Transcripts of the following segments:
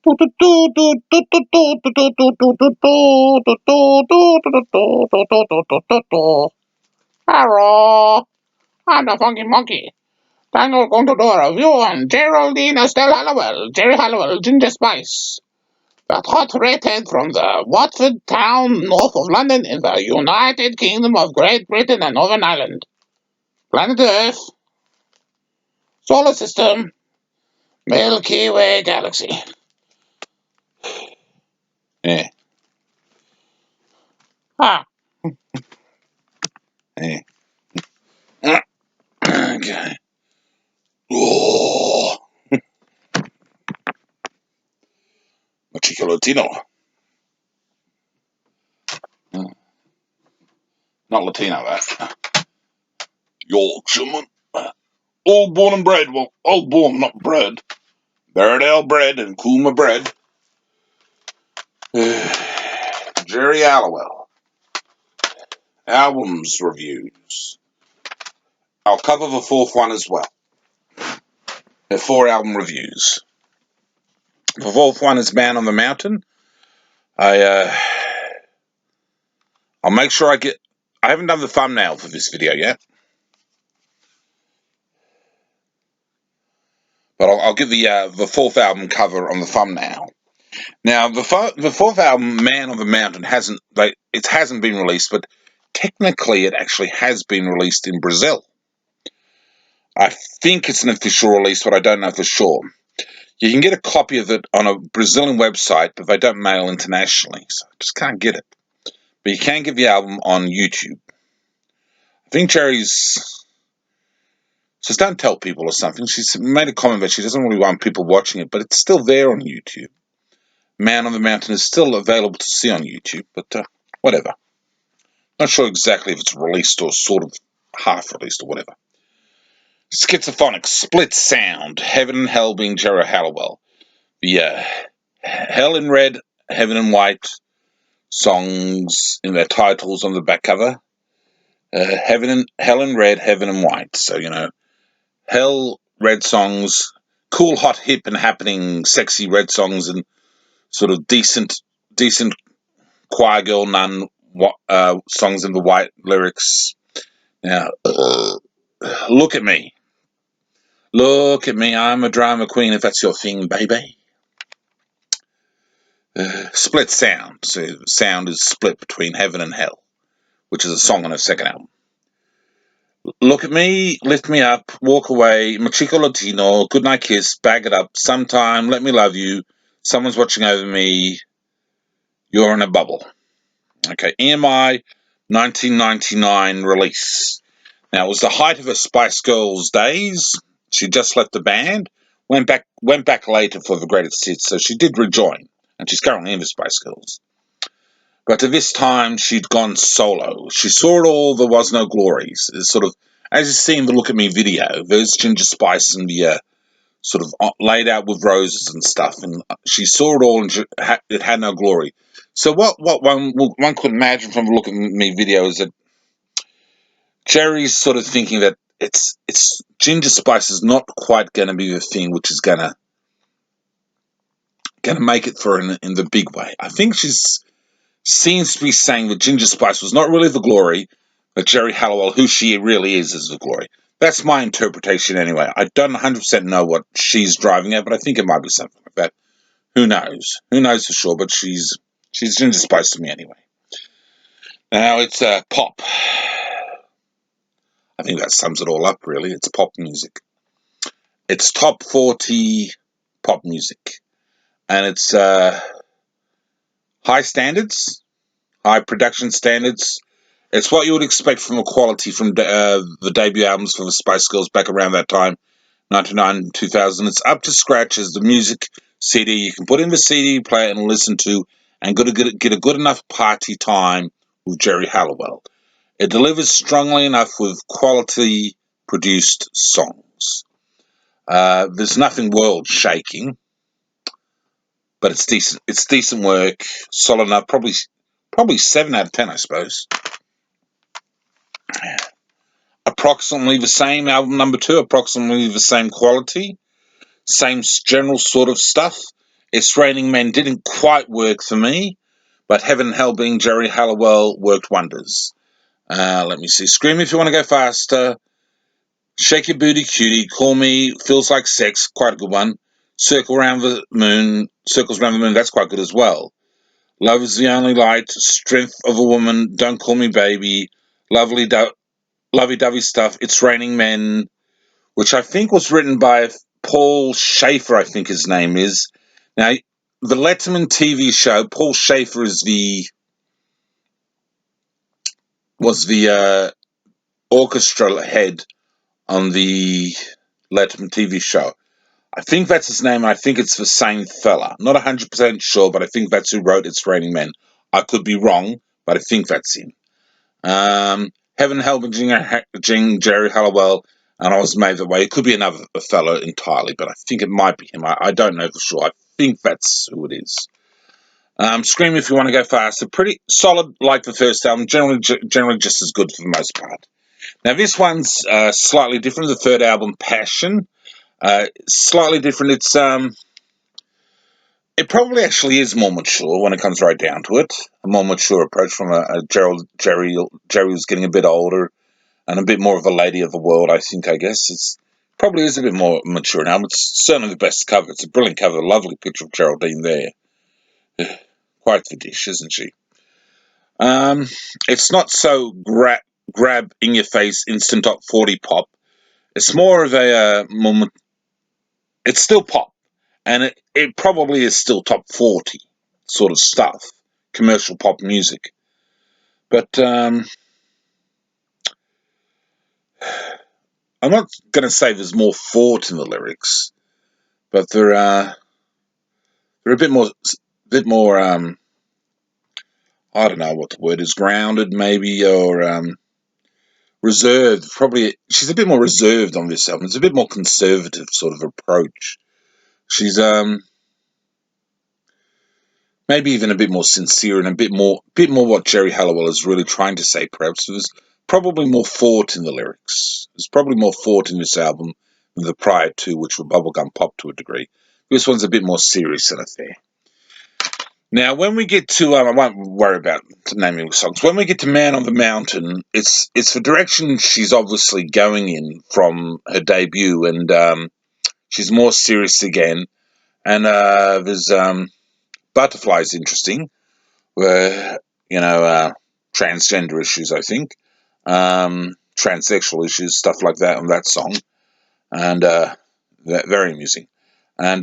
Hello, I'm the Funky Monkey. I'm going to do a review on Geraldine Estelle Halliwell, Geri Halliwell Ginger Spice. That hot redhead from the Watford town north of London in the United Kingdom of Great Britain and Northern Ireland. Planet Earth, Solar System, Milky Way Galaxy. Yeah. Ah. Yeah. Okay. Oh. Chico Latino. Not Latino, that. Yorkshireman. All born and bred. Well, all born, not bred. Buriedale bread and Coolma bread. Geri Halliwell. Albums reviews. I'll cover the fourth one as well. They're 4 album reviews. The fourth one is Man on the Mountain. I'll make sure I haven't done the thumbnail for this video yet. But I'll give the fourth album cover on the thumbnail. Now, the fourth album, Man on the Mountain, hasn't been released, but technically it actually has been released in Brazil. I think it's an official release, but I don't know for sure. You can get a copy of it on a Brazilian website, but they don't mail internationally, so I just can't get it. But you can get the album on YouTube. I think Geri's says don't tell people or something. She's made a comment that she doesn't really want people watching it, but it's still there on YouTube. Man on the Mountain is still available to see on YouTube, but whatever. Not sure exactly if it's released or sort of half released or whatever. Schizophonic, Split Sound, Heaven and Hell being Geri Halliwell. The Hell in Red, Heaven in White songs in their titles on the back cover. Hell in Red, Heaven in White. So, Hell, red songs, cool, hot, hip and happening, sexy red songs and sort of decent choir girl nun songs in the white lyrics. Now, look at me. Look at me, I'm a drama queen if that's your thing, baby. Split Sound. So sound is split between heaven and hell, which is a song on her second album. Look at me, lift me up, walk away, Machico Latino, goodnight kiss, bag it up, sometime, let me love you, someone's watching over me, you're in a bubble. Okay, EMI 1999 release. Now, it was the height of her Spice Girls days. She just left the band, went back later for the greatest hits, so she did rejoin, and she's currently in the Spice Girls. But at this time, she'd gone solo. She saw it all, there was no glories. It's sort of, as you see in the Look at Me video, there's Ginger Spice and the sort of laid out with roses and stuff, and she saw it all and it had no glory. So what one could imagine from the Look at Me video is that Geri's sort of thinking that it's Ginger Spice is not quite going to be the thing which is going to make it for her in the big way. I think she's seems to be saying that Ginger Spice was not really the glory, but Geri Halliwell, who she really is the glory. That's my interpretation anyway. I don't 100% know what she's driving at, but I think it might be something like that. Who knows? Who knows for sure, but she's Ginger Spice to me anyway. Now it's pop. I think that sums it all up, really. It's pop music. It's top 40 pop music. And it's high standards, high production standards. It's what you would expect from a quality from the debut albums for the Spice Girls back around that time, 1999, 2000. It's up to scratch as the music CD. You can put in the CD player and listen to and get a good enough party time with Geri Halliwell. It delivers strongly enough with quality produced songs. There's nothing world shaking, but it's decent. It's decent work, solid enough. Probably 7 out of 10, I suppose. Approximately the same album number 2. Approximately the same quality, same general sort of stuff. It's Raining Men didn't quite work for me, but Heaven and Hell being Geri Halliwell worked wonders. Let me see. Scream If You Want to Go Faster. Shake Your Booty Cutie. Call Me. Feels Like Sex. Quite a good one. Circles Around the Moon. That's quite good as well. Love is the Only Light. Strength of a Woman. Don't Call Me Baby. Lovey-dovey stuff. It's Raining Men, which I think was written by Paul Schaefer, I think his name is. Now, the Letterman TV show, Paul Schaefer was the orchestra head on the Letterman TV show. I think that's his name. I think it's the same fella. Not 100% sure, but I think that's who wrote It's Raining Men. I could be wrong, but I think that's him. Heaven Helping Geri Halliwell, and I was made that way. It could be another fellow entirely, but I think it might be him. I don't know for sure. I think that's who it is. Scream If You Want to Go Faster. Pretty solid, like the first album. Generally just as good for the most part. Now this one's slightly different. The third album, Passion, slightly different. It probably actually is more mature when it comes right down to it. A more mature approach from a Geri. Geri was getting a bit older and a bit more of a lady of the world, I think, I guess. It's probably is a bit more mature now. It's certainly the best cover. It's a brilliant cover, a lovely picture of Geraldine there. Quite the dish, isn't she? Um, it's not so grab in your face instant top 40 pop. It's more of a moment. It's still pop, and it probably is still top 40 sort of stuff, commercial pop music. But I'm not going to say there's more thought in the lyrics, but they're a bit more. I don't know what the word is, grounded maybe, or reserved. Probably she's a bit more reserved on this album. It's a bit more conservative sort of approach. She's maybe even a bit more sincere and a bit more what Geri Halliwell is really trying to say. Perhaps there's probably more thought in the lyrics. There's probably more thought in this album than the prior two, which were bubblegum pop to a degree. This one's a bit more serious and affair. Now, when we get to, I won't worry about naming the songs. When we get to "Man on the Mountain," it's the direction she's obviously going in from her debut, and she's more serious again. And there's "Butterflies" interesting, where transgender issues, I think, transsexual issues, stuff like that on that song, and very amusing. And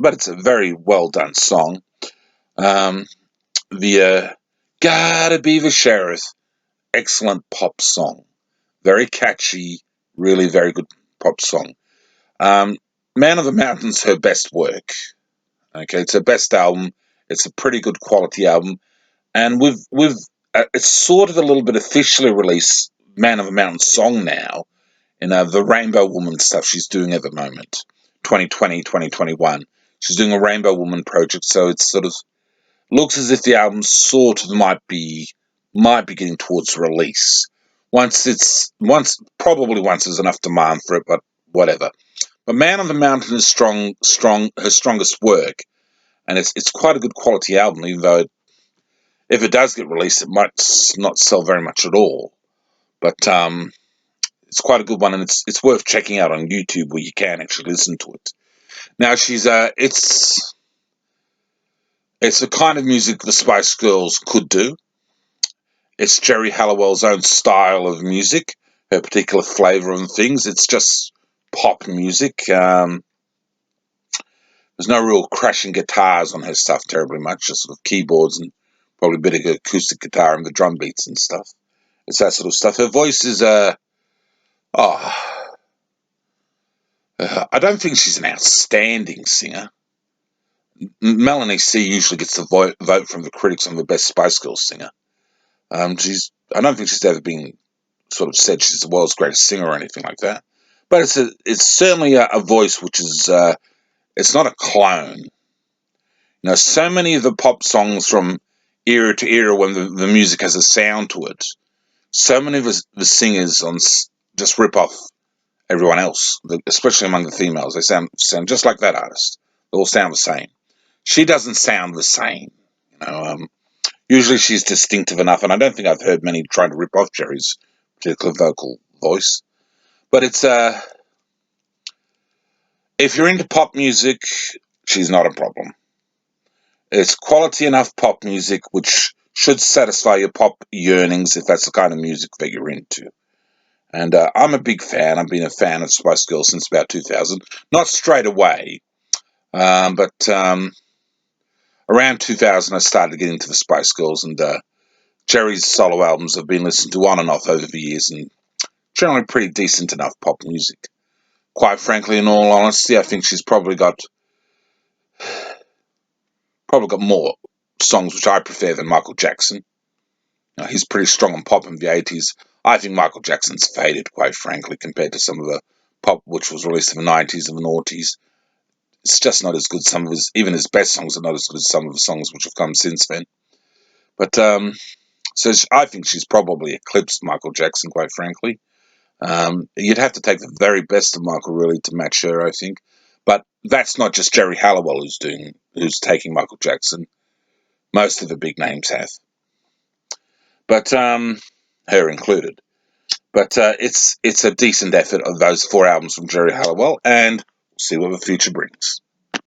but it's a very well done song. Um, the Gotta Be the Sheriff, excellent pop song. Very catchy, really very good pop song. Um, Man of the Mountain's her best work. Okay, it's her best album. It's a pretty good quality album. And it's sort of a little bit officially released Man of the Mountain song now in the Rainbow Woman stuff she's doing at the moment. 2020, 2021. She's doing a Rainbow Woman project, so it's sort of looks as if the album sort of might be getting towards release. Once there's enough demand for it, but whatever. But Man on the Mountain is her strongest work, and it's quite a good quality album, even though if it does get released, it might not sell very much at all. But it's quite a good one, and it's worth checking out on YouTube where you can actually listen to it. Now it's the kind of music the Spice Girls could do. It's Geri Halliwell's own style of music, her particular flavour of things. It's just pop music. There's no real crashing guitars on her stuff terribly much, just sort of keyboards and probably a bit of acoustic guitar and the drum beats and stuff. It's that sort of stuff. Her voice is oh, I don't think she's an outstanding singer. Melanie C usually gets the vote from the critics on the best Spice Girls singer. I don't think she's ever been sort of said she's the world's greatest singer or anything like that. But it's certainly a voice which is it's not a clone. So many of the pop songs from era to era when the music has a sound to it, so many of the singers just rip off everyone else, especially among the females. They sound just like that artist. They all sound the same. she doesn't sound the same. You know, usually she's distinctive enough, and I don't think I've heard many trying to rip off Geri's particular vocal voice. But it's if you're into pop music, she's not a problem. It's quality enough pop music which should satisfy your pop yearnings if that's the kind of music that you're into. And I'm a big fan. I've been a fan of Spice Girls since about 2000. Not straight away, but around 2000 I started getting into the Spice Girls, and Geri's solo albums have been listened to on and off over the years, and generally pretty decent enough pop music. Quite frankly, in all honesty, I think she's probably got more songs which I prefer than Michael Jackson. He's pretty strong on pop in the 80s. I think Michael Jackson's faded, quite frankly, compared to some of the pop which was released in the 90s and the noughties. It's just not as good. Some of even his best songs are not as good as some of the songs which have come since then. But I think she's probably eclipsed Michael Jackson, quite frankly. You'd have to take the very best of Michael really to match her, I think. But that's not just Geri Halliwell who's taking Michael Jackson. Most of the big names have, but her included. But it's a decent effort of those four albums from Geri Halliwell, and we'll see what the future brings.